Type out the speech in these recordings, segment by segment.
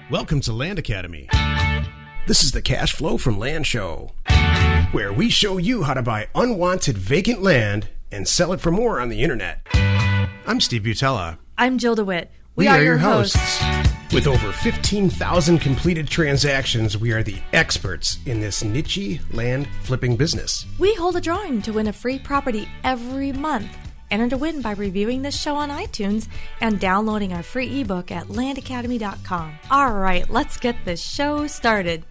Welcome to Land Academy. This is the Cash Flow from Land show, where we show you how to buy unwanted vacant land and sell it for more on the internet. I'm Steve Butala. I'm Jill DeWit. We are your hosts. With over 15,000 completed transactions, we are the experts in this niche land flipping business. We hold a drawing to win a free property every month. Enter to win by reviewing this show on iTunes and downloading our free ebook at landacademy.com. All right, let's get this show started.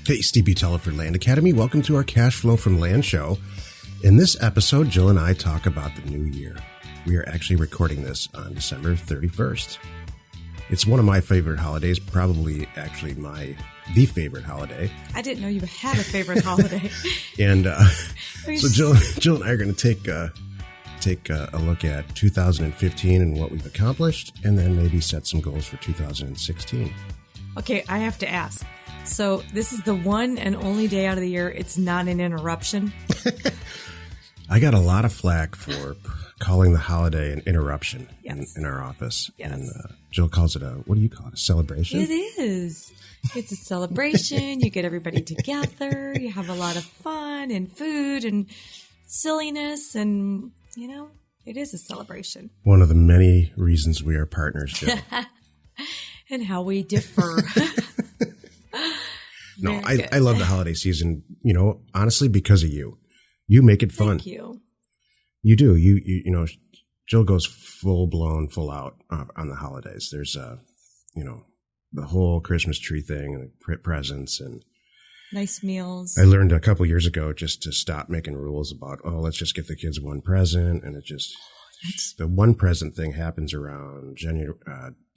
Hey, Steve Butala for Land Academy. Welcome to our Cash Flow from Land show. In this episode, Jill and I talk about the new year. We are actually recording this on December 31st. It's one of my favorite holidays, probably actually the favorite holiday. I didn't know you had a favorite holiday. And so Jill and I are going to take a look at 2015 and what we've accomplished, and then maybe set some goals for 2016. Okay, I have to ask. So this is the one and only day out of the year it's not an interruption? I got a lot of flack for calling the holiday an interruption in our office. Yes. And Jill calls it what do you call it? A celebration? It is. It's a celebration. You get everybody together. You have a lot of fun and food and silliness, and you know, it is a celebration. One of the many reasons we are partners, Jill. And how we differ. No, I love the holiday season, you know, honestly, because of you. You make it fun. Thank you. You do. You know, Jill goes full blown, full out on the holidays. There's the whole Christmas tree thing and the presents and nice meals. I learned a couple years ago just to stop making rules about, let's just get the kids one present. And the one present thing happens around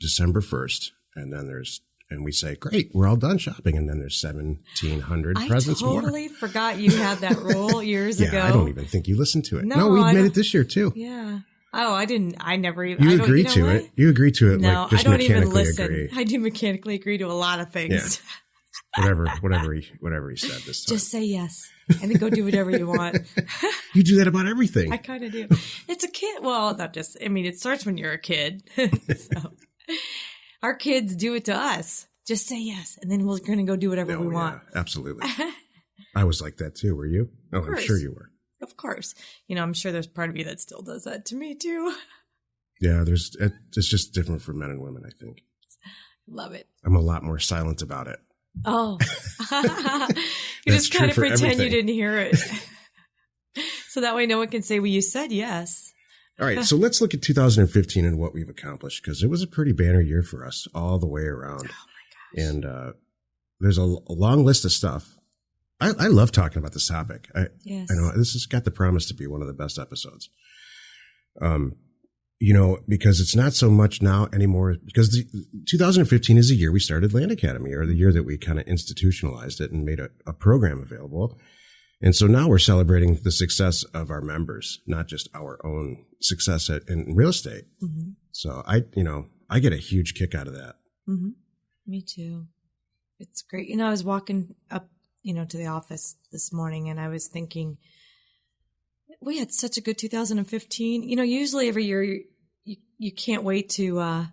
December 1st. And then we say, great, we're all done shopping. And then there's 1,700 presents more. I totally forgot you had that rule years ago. I don't even think you listened to it. No, we made it this year too. Yeah. Oh, I didn't. I never even. You agreed to it. You agreed to it. No, like just I don't mechanically even listen. agree. I do mechanically agree to a lot of things. Yeah. Whatever he said this time. Just say yes and then go do whatever you want. You do that about everything. I kind of do. It's a kid. Well, not just, I mean, it starts when you're a kid. So our kids do it to us. Just say yes. And then we're going to go do whatever we want. Absolutely. I was like that too. Were you? Oh, I'm sure you were. Of course. You know, I'm sure there's part of you that still does that to me too. Yeah, it's just different for men and women, I think. Love it. I'm a lot more silent about it. Oh, you just kind of pretend you didn't hear it. So that way no one can say, well, you said yes. All right. So let's look at 2015 and what we've accomplished, because it was a pretty banner year for us all the way around. Oh my gosh. And there's a long list of stuff. I love talking about this topic. Yes. I know this has got the promise to be one of the best episodes. You know, because it's not so much now anymore, because 2015 is the year we started Land Academy, or the year that we kind of institutionalized it and made a program available. And so now we're celebrating the success of our members, not just our own success in real estate. Mm-hmm. So I get a huge kick out of that. Mm-hmm. Me too. It's great. You know, I was walking up, to the office this morning and I was thinking, we had such a good 2015. Usually every year you can't wait to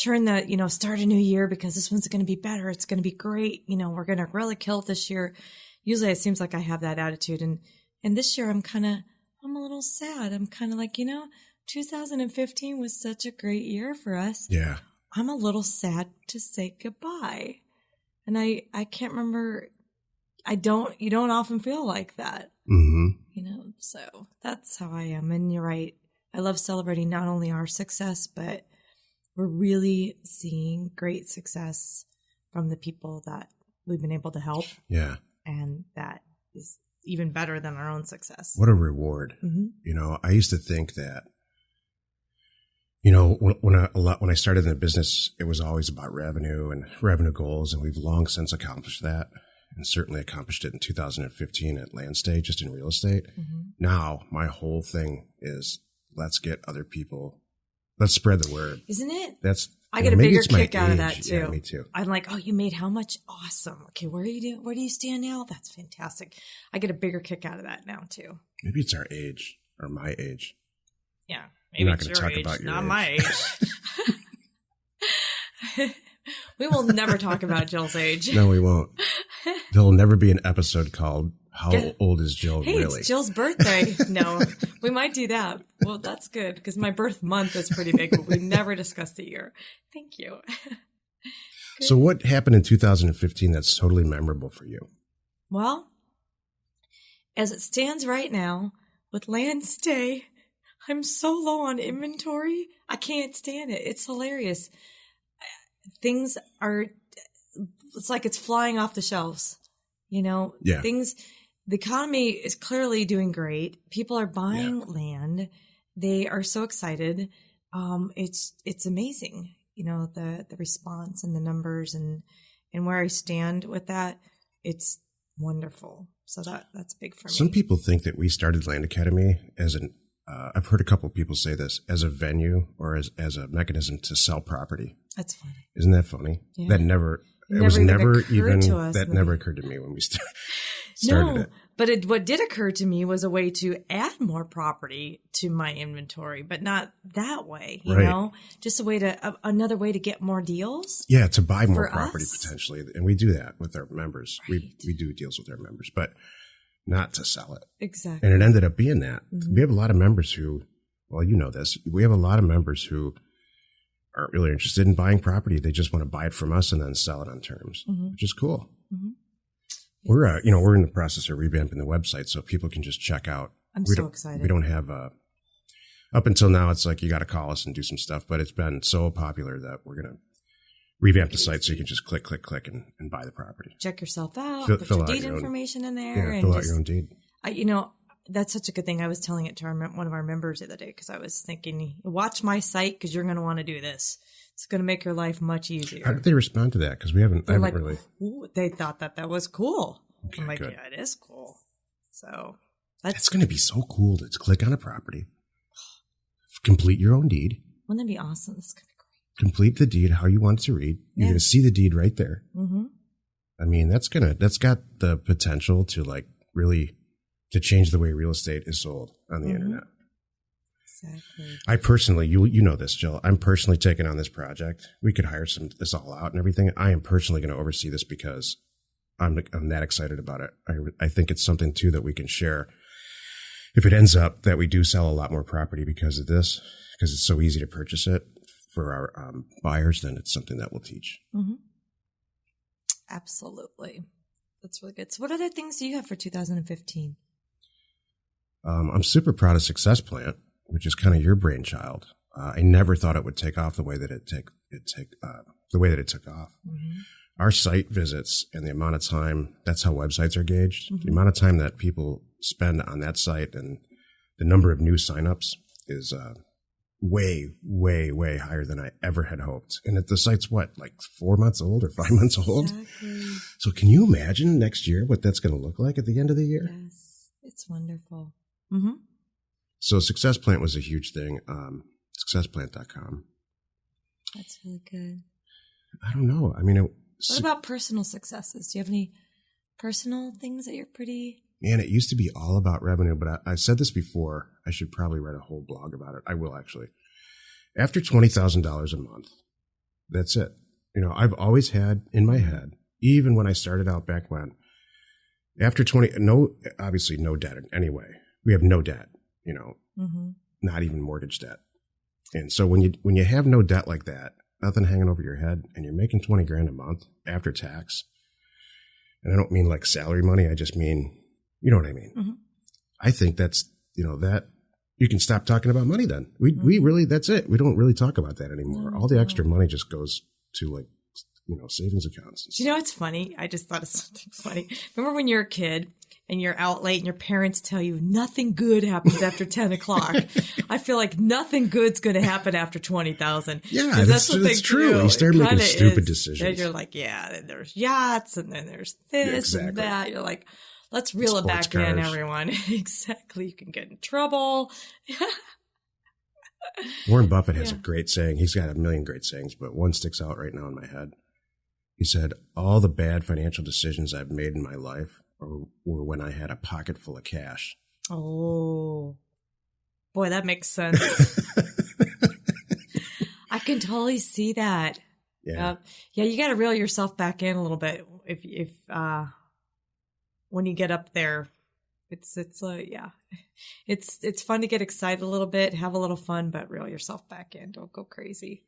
turn that, start a new year because this one's going to be better. It's going to be great. We're going to really kill it this year. Usually it seems like I have that attitude. And this year I'm a little sad. I'm kind of like, 2015 was such a great year for us. Yeah. I'm a little sad to say goodbye. And I can't remember. You don't often feel like that. Mm-hmm. So that's how I am. And you're right. I love celebrating not only our success, but we're really seeing great success from the people that we've been able to help. Yeah. And that is even better than our own success. What a reward. Mm-hmm. I used to think that, when I started in the business, it was always about revenue and revenue goals. And we've long since accomplished that, and certainly accomplished it in 2015 at Land State, just in real estate. Mm-hmm. Now my whole thing is, let's get other people, let's spread the word. Isn't it? I get a bigger kick out of that too. Yeah, me too. I'm like, oh, you made how much? Awesome. Okay, where do you stand now? That's fantastic. I get a bigger kick out of that now too. Maybe it's our age or my age. Yeah. Maybe I'm not going to talk about your not age. my age. We will never talk about Jill's age. No, we won't. There'll never be an episode called How Old is Jill Really? It's Jill's birthday. No, we might do that. Well, that's good because my birth month is pretty big, but we never discussed the year. Thank you. So what happened in 2015 that's totally memorable for you? Well, as it stands right now, with land stay, I'm so low on inventory. I can't stand it. It's hilarious. Things are, it's like it's flying off the shelves. You know, the economy is clearly doing great. People are buying land. They are so excited. It's amazing. You know, the response and the numbers and where I stand with that, it's wonderful. So that's big for me. Some people think that we started Land Academy as an, I've heard a couple of people say this, as a venue or as a mechanism to sell property. That's funny. Isn't that funny? Yeah. That never occurred to me when we started it. But what did occur to me was a way to add more property to my inventory, but not that way, you know, just another way to get more deals. Yeah. To buy more property potentially. And we do that with our members. Right. We do deals with our members, but not to sell it. Exactly. And it ended up being that. Mm-hmm. We have a lot of members who, well, you know this, we have a lot of members who aren't really interested in buying property. They just want to buy it from us and then sell it on terms, which is cool. Mm-hmm. We're, we're in the process of revamping the website so people can just check out. I'm so excited. We don't have up until now, it's like you got to call us and do some stuff, but it's been so popular that we're going to revamp the site so you can just click and buy the property. Check yourself out, put your deed information in there. Yeah, fill out your own deed. That's such a good thing. I was telling it to one of our members the other day because I was thinking, watch my site because you're going to want to do this. It's going to make your life much easier. How did they respond to that? Because I haven't really. Ooh, they thought that was cool. Okay, I'm like, good. Yeah, it is cool. So that's going to be so cool to click on a property, complete your own deed. Wouldn't that be awesome? That's going to be great. Complete the deed how you want it to read. You're going to see the deed right there. Mm-hmm. I mean, that's got the potential to really to change the way real estate is sold on the internet. Exactly. I personally, you know this, Jill, I'm personally taking on this project. We could hire this all out and everything. I am personally going to oversee this because I'm that excited about it. I think it's something too that we can share. If it ends up that we do sell a lot more property because of this, because it's so easy to purchase it for our buyers, then it's something that we'll teach. Mm-hmm. Absolutely. That's really good. So what other things do you have for 2015? I'm super proud of Success Plant, which is kind of your brainchild. I never thought it would take off the way that it took off. Mm-hmm. Our site visits and the amount of time, that's how websites are gauged. Mm-hmm. The amount of time that people spend on that site and the number of new signups is way, way, way higher than I ever had hoped. And the site's 4 months old or 5 months old? Exactly. So can you imagine next year what that's going to look like at the end of the year? Yes, it's wonderful. Mm-hmm. So Success Plant was a huge thing. Successplant.com. That's really good. I don't know. I mean, what about personal successes? Do you have any personal things that you're pretty... Man, it used to be all about revenue, but I said this before. I should probably write a whole blog about it. I will actually. After $20,000 a month, that's it. I've always had in my head, even when I started out back when, after obviously no debt in any way. We have no debt, not even mortgage debt. And so when you have no debt like that, nothing hanging over your head, and you're making $20,000 a month after tax, and I don't mean like salary money, I just mean, you know what I mean? Mm-hmm. I think that's, that you can stop talking about money then. We really, that's it. We don't really talk about that anymore. No, all the extra money just goes to savings accounts. It's funny. I just thought of something funny. Remember when you're a kid and you're out late and your parents tell you nothing good happens after 10 o'clock. I feel like nothing good's going to happen after 20,000. Yeah, that's true. You start making stupid decisions. Then you're like, then there's yachts and then there's this and that. You're like, let's reel it back in, everyone. Exactly. You can get in trouble. Warren Buffett has a great saying. He's got a million great sayings, but one sticks out right now in my head. He said, all the bad financial decisions I've made in my life were when I had a pocket full of cash. Oh, boy, that makes sense. I can totally see that. Yeah. Yeah. You got to reel yourself back in a little bit. If when you get up there, it's fun to get excited a little bit, have a little fun, but reel yourself back in. Don't go crazy.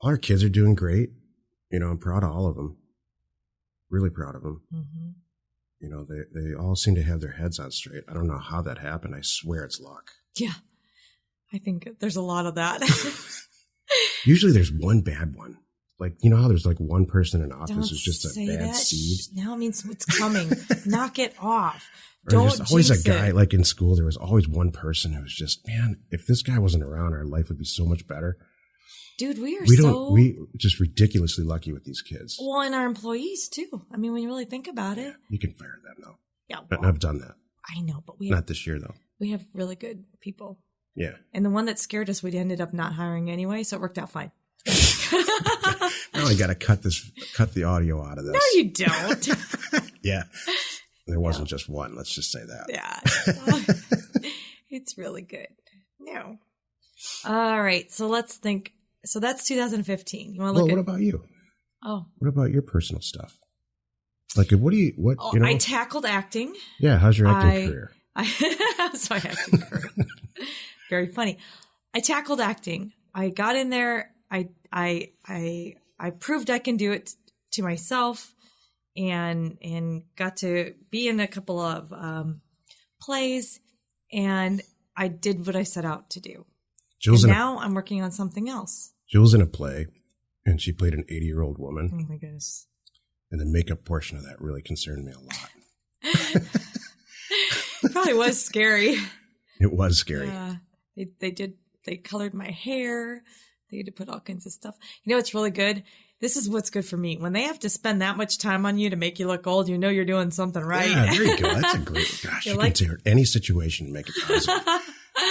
All our kids are doing great. I'm proud of all of them. Really proud of them. Mm-hmm. They all seem to have their heads on straight. I don't know how that happened. I swear it's luck. Yeah. I think there's a lot of that. Usually there's one bad one. Like, how there's like one person in office who's just a bad seed. Now it means what's coming. Knock it off. There's always a guy, like in school, there was always one person who was just, man, if this guy wasn't around, our life would be so much better. Dude, we're just ridiculously lucky with these kids. Well, and our employees too. I mean, when you really think about it. You can fire them though. Yeah. Well, I've done that. I know, but not this year though. We have really good people. Yeah. And the one that scared us, we ended up not hiring anyway, so it worked out fine. Now I got to cut the audio out of this. No, you don't. Yeah. There wasn't just one. Let's just say that. Yeah. It's really good. No. All right. So let's think. So that's 2015. You want to look what about you? Oh. What about your personal stuff? Like, I tackled acting. Yeah. How's your acting career? How's my acting career? Very funny. I tackled acting. I got in there. I proved I can do it to myself, and got to be in a couple of plays, and I did what I set out to do. Now I'm working on something else. Jill's in a play, and she played an 80-year-old woman. Oh my goodness! And the makeup portion of that really concerned me a lot. It probably was scary. It was scary. Yeah, they colored my hair. They had to put all kinds of stuff. It's really good. This is what's good for me. When they have to spend that much time on you to make you look old, you're doing something right. Yeah, there you go. That's a great, gosh, you can take any situation and make it positive.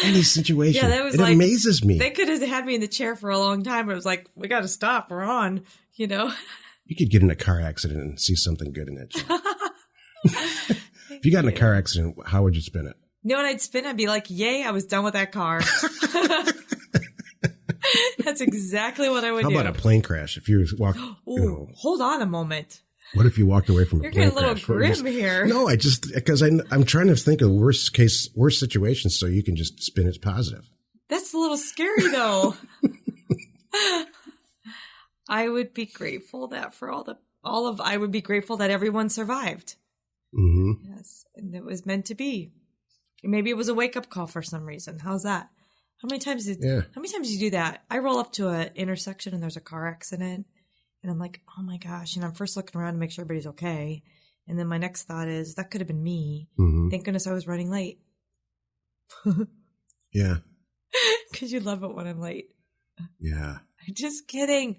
Any situation. Yeah, it amazes me. They could have had me in the chair for a long time, but it was like, we got to stop. We're on, You could get in a car accident and see something good in it. If you got in a car accident, how would you spin it? When I'd spin, I'd be like, yay, I was done with that car. That's exactly what I would do. How about a plane crash? If you walk, hold on a moment. What if you walked away from a plane crash? You're getting a little grim here. No, because I'm trying to think of worst situations so you can just spin it positive. That's a little scary though. I would be grateful that for I would be grateful that everyone survived. Mm-hmm. Yes. And it was meant to be. Maybe it was a wake up call for some reason. How's that? How many times did you do that? I roll up to an intersection and there's a car accident and I'm like, oh my gosh. And I'm first looking around to make sure everybody's okay. And then my next thought is that could have been me. Mm-hmm. Thank goodness I was running late. Yeah. Because you love it when I'm late. Yeah. Just kidding.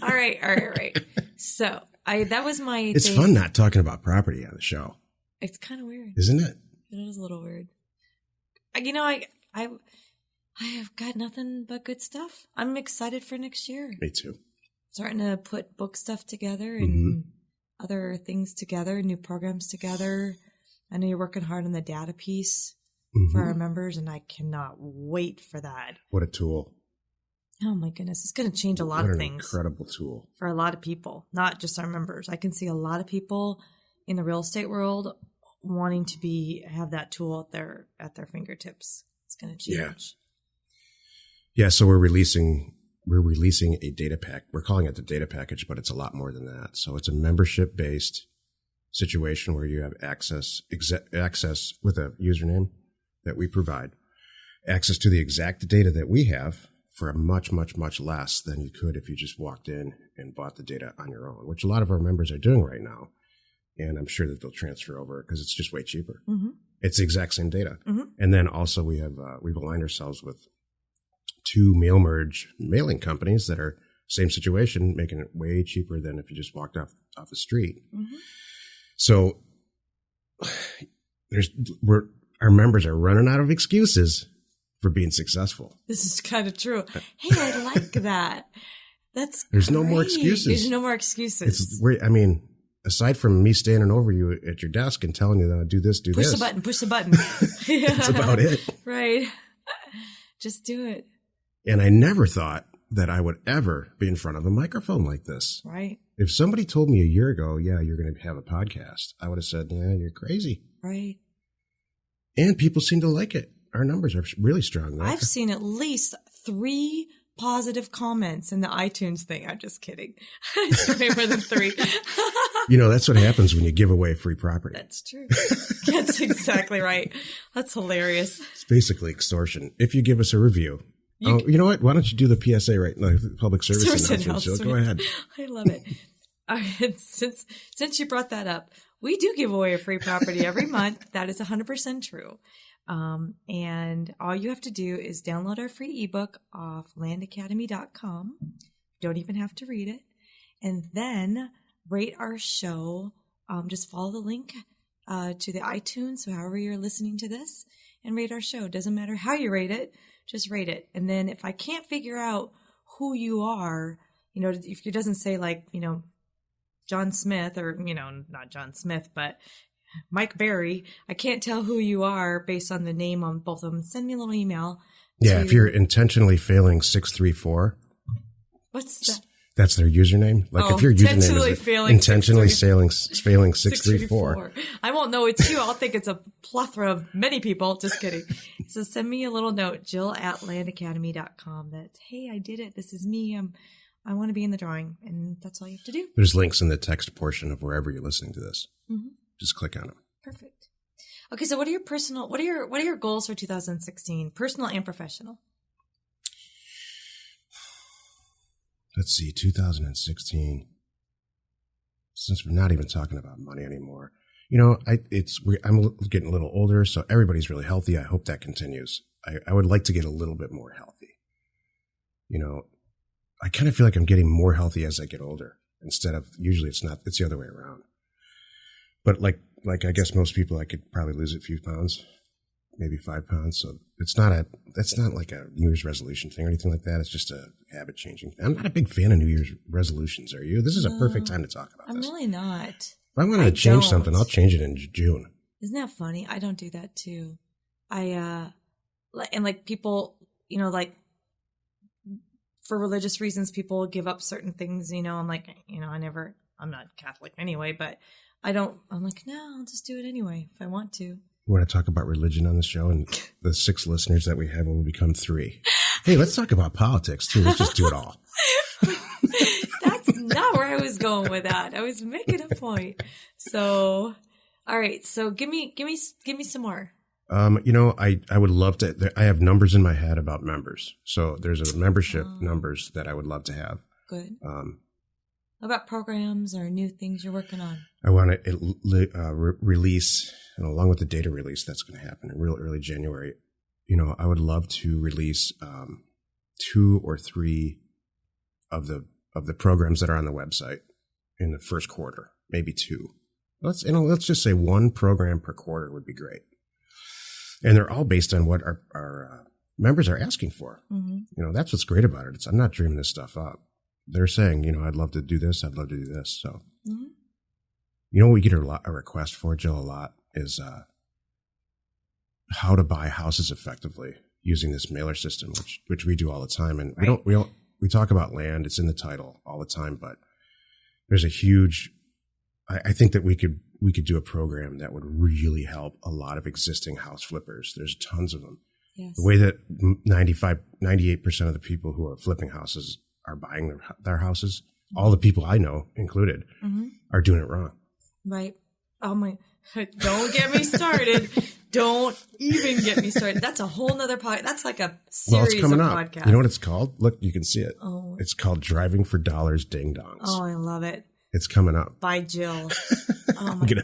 All right. So that was my It's fun not talking about property on the show. It's kind of weird. Isn't it? It is a little weird. I have got nothing but good stuff. I'm excited for next year. Me too. Starting to put book stuff together and other things together, new programs together. I know you're working hard on the data piece for our members, and I cannot wait for that. What a tool. Oh my goodness. It's going to change a lot of things. What an incredible tool. For a lot of people, not just our members. I can see a lot of people in the real estate world wanting to have that tool at their fingertips. It's going to change. Yeah. So we're releasing a data pack. We're calling it the data package, but it's a lot more than that. So it's a membership based situation where you have access with a username that we provide, access to the exact data that we have for a much, much, much less than you could if you just walked in and bought the data on your own, which a lot of our members are doing right now. And I'm sure that they'll transfer over because it's just way cheaper. Mm-hmm. It's the exact same data. Mm-hmm. And then also we've aligned ourselves with 2 mail merge mailing companies that are same situation, making it way cheaper than if you just walked off the street. Mm-hmm. So our members are running out of excuses for being successful. This is kind of true. Hey, I like that. There's no more excuses. There's no more excuses. Aside from me standing over you at your desk and telling you that do this, do this. Push the button. That's about it. Right. Just do it. And I never thought that I would ever be in front of a microphone like this. Right. If somebody told me a year ago, yeah, you're going to have a podcast, I would have said, yeah, you're crazy. Right. And people seem to like it. Our numbers are really strong. Though. I've seen at least 3 positive comments in the iTunes thing. I'm just kidding. It's way more than 3. That's what happens when you give away free property. That's true. That's exactly right. That's hilarious. It's basically extortion. If you give us a review. You know what? Why don't you do the PSA right now, public service announcement? So go ahead. I love it. All right, since you brought that up, we do give away a free property every month. That is 100% true. And all you have to do is download our free ebook off landacademy.com. Don't even have to read it. And then rate our show. Just follow the link to the iTunes, so however you're listening to this, and rate our show. Doesn't matter how you rate it, just rate it. And then if I can't figure out who you are, if it doesn't say John Smith or, not John Smith, but Mike Berry, I can't tell who you are based on the name on both of them. Send me a little email. Yeah, if you're intentionally failing 634. What's that? That's their username. Like if your username is intentionally failing 634. I won't know it's you. I'll think it's a plethora of many people. Just kidding. So send me a little note, Jill@landacademy.com, that, hey, I did it. This is me. I want to be in the drawing. And that's all you have to do. There's links in the text portion of wherever you're listening to this. Mm-hmm. Just click on them. Perfect. Okay, so what are your goals for 2016, personal and professional? Let's see, 2016. Since we're not even talking about money anymore, I'm getting a little older, so everybody's really healthy. I hope that continues. I would like to get a little bit more healthy. I kind of feel like I'm getting more healthy as I get older instead of, usually it's the other way around. But like I guess most people, I could probably lose a few pounds, maybe 5 pounds. So that's not like a New Year's resolution thing or anything like that. It's just a habit changing. I'm not a big fan of New Year's resolutions. Are you? This is a perfect time to talk about this. I'm really not. If I want to change something, I'll change it in June. Isn't that funny? I don't do that too. People, for religious reasons, people give up certain things, I'm like, I'm not Catholic anyway, but I'm like, no, I'll just do it anyway if I want to. We want to talk about religion on the show, and the 6 listeners that we have will become 3. Hey, let's talk about politics too. Let's just do it all. That's not where I was going with that. I was making a point. So, all right. So give me some more. I would love to. I have numbers in my head about members. So there's a membership numbers that I would love to have. Good. What about programs or new things you're working on? I want to release, and along with the data release that's going to happen in real early January. I would love to release 2 or 3 of the programs that are on the website in the first quarter, maybe 2. Let's just say 1 program per quarter would be great. And they're all based on what our members are asking for. Mm-hmm. That's what's great about it. I'm not dreaming this stuff up. They're saying, I'd love to do this. I'd love to do this. So, what we get a request for, Jill, a lot is how to buy houses effectively using this mailer system, which we do all the time. And we talk about land. It's in the title all the time, but there's a huge, I think that we could do a program that would really help a lot of existing house flippers. There's tons of them. Yes. The way that 98% of the people who are flipping houses are buying their houses, all the people I know included, are doing it wrong. Right. Oh my, don't get me started. Don't even get me started. That's a whole nother podcast. That's like a series it's coming of up. podcasts. You know what it's called? Look, you can see it. Oh. It's called Driving for Dollars Ding Dongs. Oh, I love it. It's coming up. By Jill. Oh my God.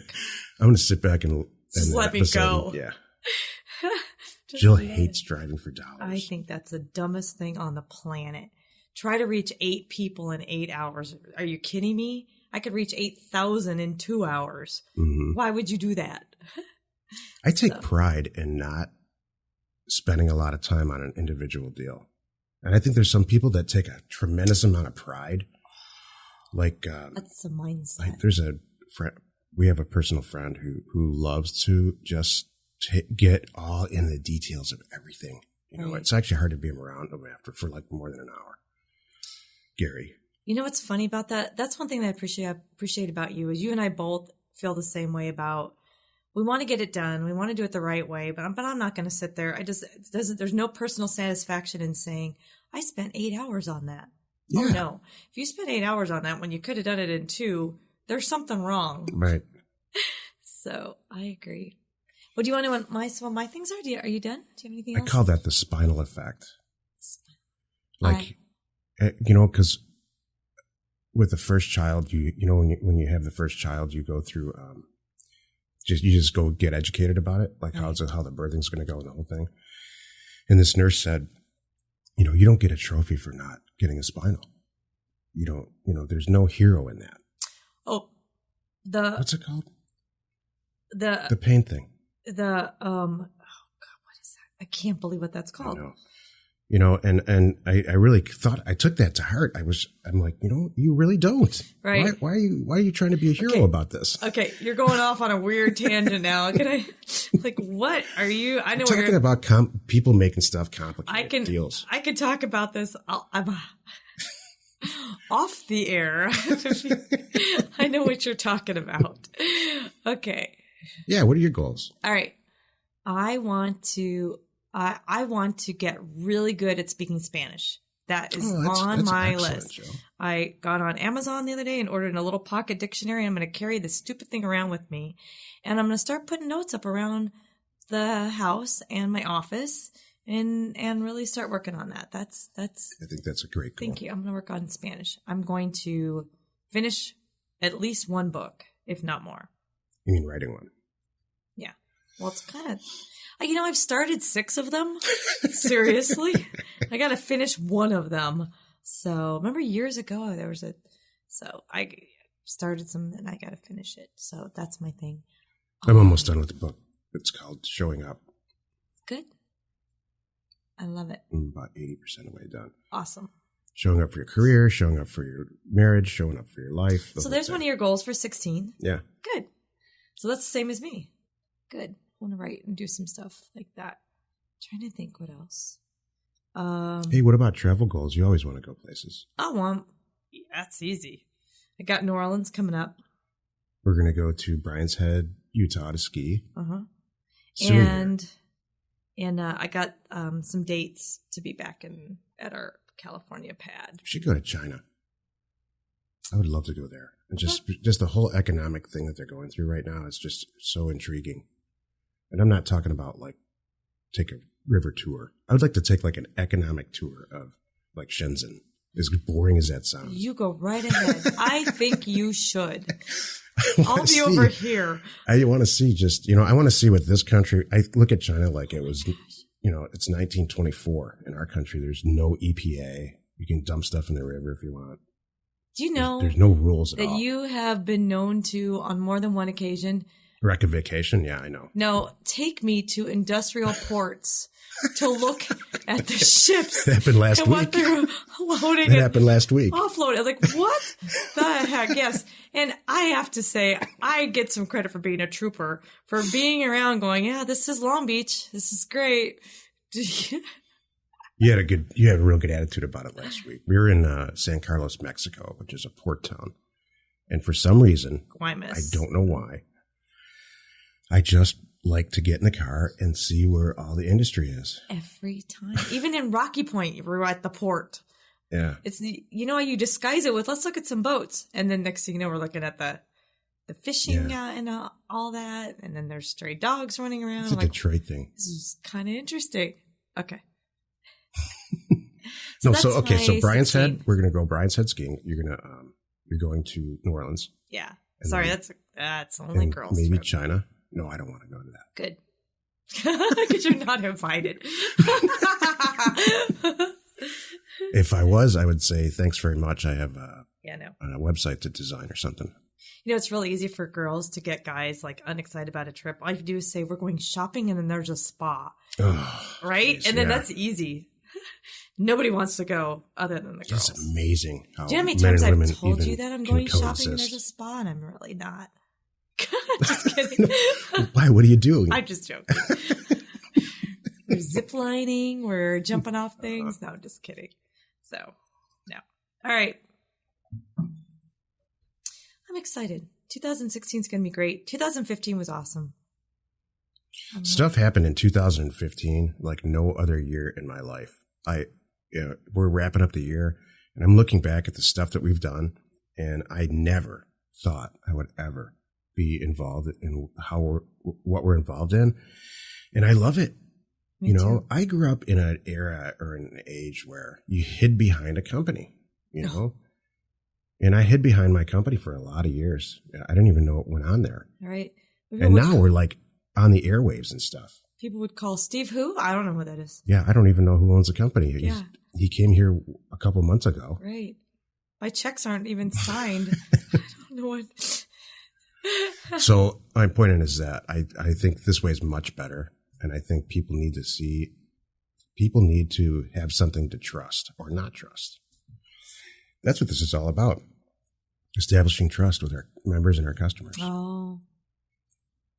I'm going to sit back and just let me go. Yeah. Jill hates driving for dollars. I think that's the dumbest thing on the planet. Try to reach 8 people in 8 hours. Are you kidding me? I could reach 8,000 in 2 hours. Mm-hmm. Why would you do that? I take pride in not spending a lot of time on an individual deal. And I think there's some people that take a tremendous amount of pride. Like, that's the mindset. There's a friend, we have a personal friend who loves to just get all in the details of everything. Right. It's actually hard to be around them for like more than an hour. Gary. You know what's funny about that? That's one thing that I appreciate about you is you and I both feel the same way about, we want to get it done. We want to do it the right way, but I'm not going to sit there. There's no personal satisfaction in saying, I spent 8 hours on that. Yeah. Oh no. If you spent 8 hours on that when you could have done it in 2, there's something wrong. Right. So I agree. What do you want to know? My things are you done? Do you have anything else? I call that the spinal effect. Like, because with the first child, when you have the first child, you go through, you just go get educated about it. Like how the birthing's going to go and the whole thing. And this nurse said, you don't get a trophy for not getting a spinal. You don't, there's no hero in that. Oh, what's it called? The pain thing. oh God, what is that? I can't believe what that's called. I know. And I really thought, I took that to heart. I'm like, you really don't. Right. Why are you trying to be a hero about this? Okay. You're going off on a weird tangent now. What are you? I know I'm talking about people making stuff complicated. Deals. I could talk about this. I'm off the air. I know what you're talking about. Okay. Yeah. What are your goals? All right. I want to get really good at speaking Spanish. That is on my list. Joe. I got on Amazon the other day and ordered a little pocket dictionary. I'm going to carry this stupid thing around with me. And I'm going to start putting notes up around the house and my office and really start working on that. That's. I think that's a great goal. Thank you. I'm going to work on Spanish. I'm going to finish at least one book, if not more. You mean writing one? Yeah. Well, it's kind of... I've started 6 of them. Seriously. I got to finish one of them. So remember years ago, I started some and I got to finish it. So that's my thing. I'm almost done with the book. It's called Showing Up. Good. I love it. I'm about 80% of the way done. Awesome. Showing up for your career, showing up for your marriage, showing up for your life. So there's one of your goals for 16. Yeah. Good. So that's the same as me. Good. I want to write and do some stuff like that. I'm trying to think what else. Hey, what about travel goals? You always want to go places. That's easy. I got New Orleans coming up. We're going to go to Bryan's Head, Utah to ski. Uh-huh. Soon And I got some dates to be back at our California pad. We should go to China. I would love to go there. And just the whole economic thing that they're going through right now is just so intriguing. And I'm not talking about take a river tour. I would like to take an economic tour of Shenzhen. As boring as that sounds. You go right ahead. I think you should. I'll be over here. I want to see I want to see what this country, I look at China like it was, it's 1924. In our country, there's no EPA. You can dump stuff in the river if you want. Do you know there's no rules at all. That you have been known to, on more than one occasion, wreck a vacation? Yeah, I know. No, take me to industrial ports to look at the ships. That happened last week. They're loading. That happened last week. Offloading. I was like, what the heck? Yes. And I have to say, I get some credit for being a trooper, for being around going, yeah, this is Long Beach. This is great. You had a real good attitude about it last week. We were in San Carlos, Mexico, which is a port town. And for some reason, Guaymas. I don't know why, I just like to get in the car and see where all the industry is. Every time. Even in Rocky Point, you were at the port. Yeah. It's you disguise it with, let's look at some boats. And then next thing you know, we're looking at the fishing and all that. And then there's stray dogs running around. It's a Detroit thing. This is kind of interesting. Okay. So Bryan's Head, we're going to go Bryan's Head skiing. You're going to New Orleans. Yeah. Sorry, that's only girls. Maybe trip. China. No, I don't want to go to that. Good. Because you're not invited. If I was, I would say thanks very much. I have a website to design or something. It's really easy for girls to get guys unexcited about a trip. All you have to do is say, we're going shopping, and then there's a spa. Oh, right? Geez, and then that's easy. Nobody wants to go other than the girls. It's amazing how do you know how many times I've told you that I'm going shopping and there's a spa, and I'm really not. Just kidding. Why? What are you doing? I'm just joking. We're zip lining. We're jumping off things. No, just kidding. So, no. All right. I'm excited. 2016 is going to be great. 2015 was awesome. Stuff happened in 2015 like no other year in my life. We're wrapping up the year, and I'm looking back at the stuff that we've done, and I never thought I would ever be involved in what we're involved in, and I love it. Me too. I grew up in an era or an age where you hid behind a company, and I hid behind my company for a lot of years. I didn't even know what went on there. All right. And now we're like on the airwaves and stuff. People would call Steve who? I don't know who that is. Yeah, I don't even know who owns the company. Yeah. He came here a couple months ago. Right. My checks aren't even signed. I don't know what. So my point is that I think this way is much better. And I think people need to have something to trust or not trust. That's what this is all about. Establishing trust with our members and our customers. Oh,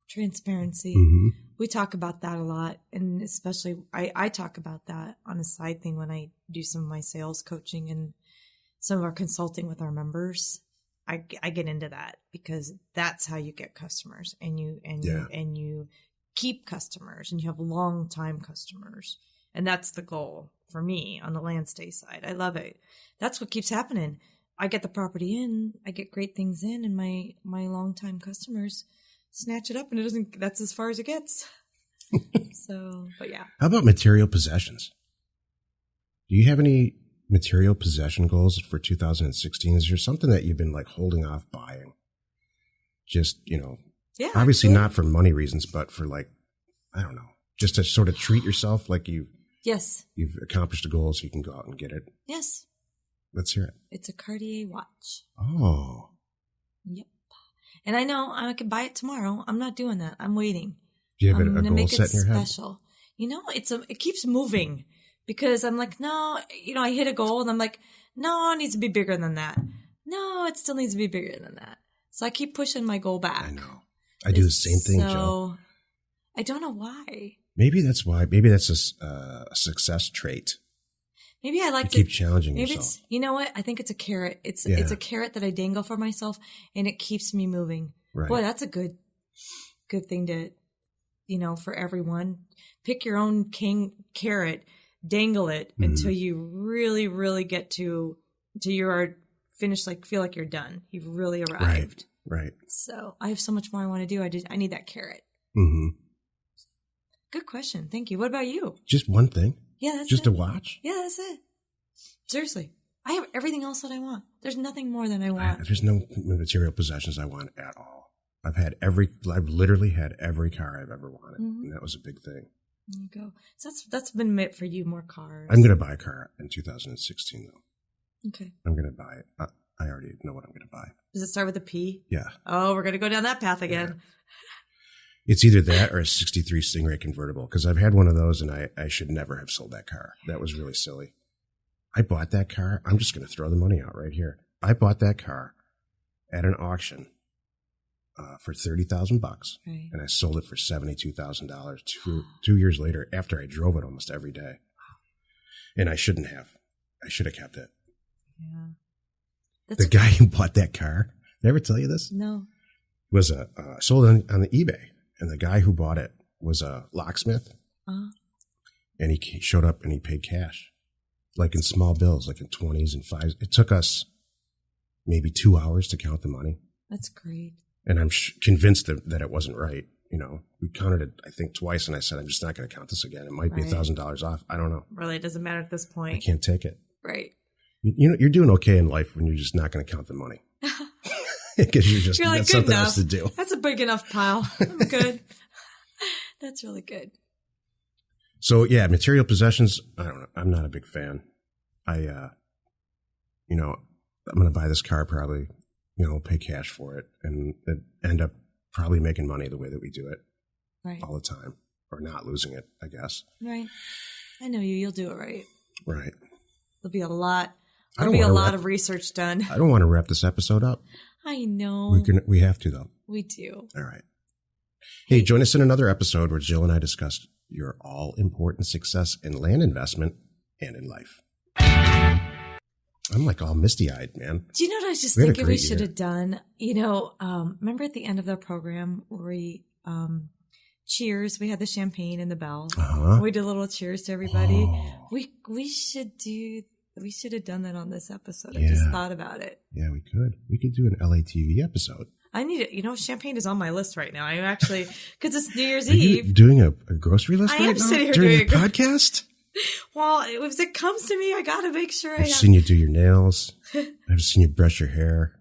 transparency. Mm-hmm. We talk about that a lot. And especially I talk about that on a side thing when I do some of my sales coaching and some of our consulting with our members. I get into that because that's how you get customers and you keep customers and you have long time customers. And that's the goal for me on the land stay side. I love it. That's what keeps happening. I get the property in, I get great things in, and my long time customers snatch it up, and that's as far as it gets. So, but yeah. How about material possessions? Do you have any material possession goals for 2016? Is there something that you've been like holding off buying? Just, yeah, obviously not for money reasons, but for like, I don't know, just to sort of treat yourself like you've accomplished a goal so you can go out and get it. Yes. Let's hear it. It's a Cartier watch. Oh. Yep. And I know I could buy it tomorrow. I'm not doing that. I'm waiting. Do you have a goal set in your head? Special. It keeps moving because I'm like, no, I hit a goal and I'm like, no, it needs to be bigger than that. No, it still needs to be bigger than that. So I keep pushing my goal back. I know. I do the same thing, Joe. I don't know why. Maybe that's why. Maybe that's a success trait. Maybe I like to keep challenging yourself. It's, you know what? I think it's a carrot. It's a carrot that I dangle for myself, and it keeps me moving. Right. Boy, that's a good thing to, for everyone. Pick your own carrot, dangle it until you really, really get to you are finished. Like feel like you're done. You've really arrived. Right. So I have so much more I want to do. I need that carrot. Mm-hmm. Good question. Thank you. What about you? Just one thing. Yeah, that's just it. a watch. Yeah, that's it. Seriously, I have everything else that I want. There's nothing more than I want. There's no material possessions I want at all. I've literally had every car I've ever wanted, and that was a big thing. There you go. So that's been it for you. More cars. I'm going to buy a car in 2016, though. Okay. I'm going to buy it. I already know what I'm going to buy. Does it start with a P? Yeah. Oh, we're going to go down that path again. Yeah. It's either that or a 63 Stingray convertible, because I've had one of those and I should never have sold that car. That was really silly. I bought that car. I'm just going to throw the money out right here. I bought that car at an auction for $30,000, right. And I sold it for $72,000 two years later after I drove it almost every day. And I shouldn't have. I should have kept it. Yeah. The guy who bought that car, did I ever tell you this? No. Was sold on the eBay. And the guy who bought it was a locksmith. Uh-huh. And he showed up and he paid cash, like in small bills, like in 20s and 5s. It took us maybe 2 hours to count the money. That's great. And I'm convinced that it wasn't right. We counted it, I think, twice. And I said, I'm just not going to count this again. It might be $1,000 off. I don't know. Really, it doesn't matter at this point. I can't take it. Right. You're doing okay in life when you're just not going to count the money. Because you're got something else to do. That's a big enough pile. I'm good. That's really good. So yeah, material possessions. I don't know. I'm not a big fan. I'm going to buy this car probably. Pay cash for it and end up probably making money the way that we do it, right, all the time, or not losing it, I guess. Right. I know you. You'll do it right. Right. There'll be a lot. There'll be a lot of research done. I don't want to wrap this episode up. I know. We have to, though. We do. All right. Hey, join us in another episode where Jill and I discuss your all-important success in land investment and in life. I'm like all misty-eyed, man. Do you know what I was just thinking we should have done? Remember at the end of the program where we cheers, we had the champagne and the bell. Uh-huh. We did a little cheers to everybody. Oh. We should have done that on this episode. I just thought about it. Yeah, we could. We could do an LATV episode. I need it. Champagne is on my list right now. I'm actually, because it's New Year's Eve. Doing a grocery list right now? Sitting here during doing the podcast? Well, if it comes to me, I got to make sure I've seen you do your nails. I've seen you brush your hair.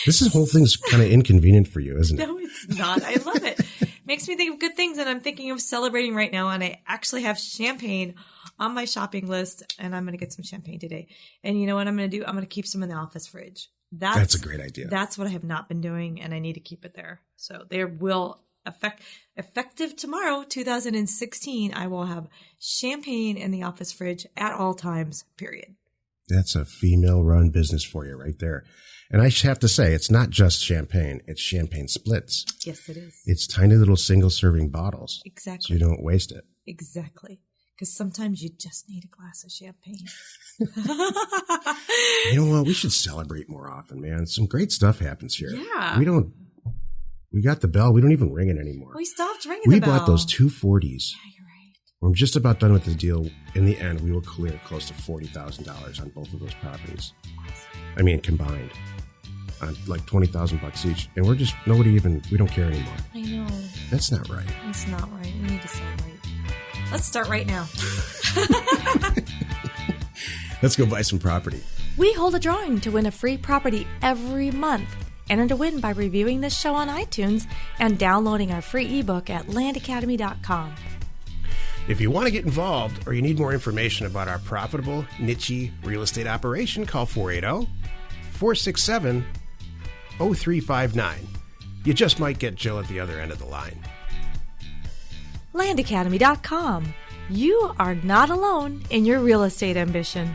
This whole thing's kind of inconvenient for you, isn't it? No, it's not. I love it. Makes me think of good things, and I'm thinking of celebrating right now, and I actually have champagne on my shopping list, and I'm going to get some champagne today. And you know what I'm going to do? I'm going to keep some in the office fridge. That's a great idea. That's what I have not been doing, and I need to keep it there. So there will effective tomorrow, 2016, I will have champagne in the office fridge at all times, period. That's a female-run business for you right there. And I have to say, it's not just champagne. It's champagne splits. Yes, it is. It's tiny little single-serving bottles. Exactly. So you don't waste it. Exactly. Because sometimes you just need a glass of champagne. You know what? We should celebrate more often, man. Some great stuff happens here. Yeah. We got the bell. We don't even ring it anymore. We stopped ringing the bell. We bought those 240s. Yeah, you're right. We're just about done with the deal. In the end, we will clear close to $40,000 on both of those properties. I mean, combined. On like $20,000 each. And we don't care anymore. I know. That's not right. It's not right. We need to celebrate. Let's start right now. Let's go buy some property. We hold a drawing to win a free property every month. Enter to win by reviewing this show on iTunes and downloading our free ebook at landacademy.com. If you want to get involved or you need more information about our profitable, niche real estate operation, call 480-467-0359. You just might get Jill at the other end of the line. landacademy.com. You are not alone in your real estate ambition.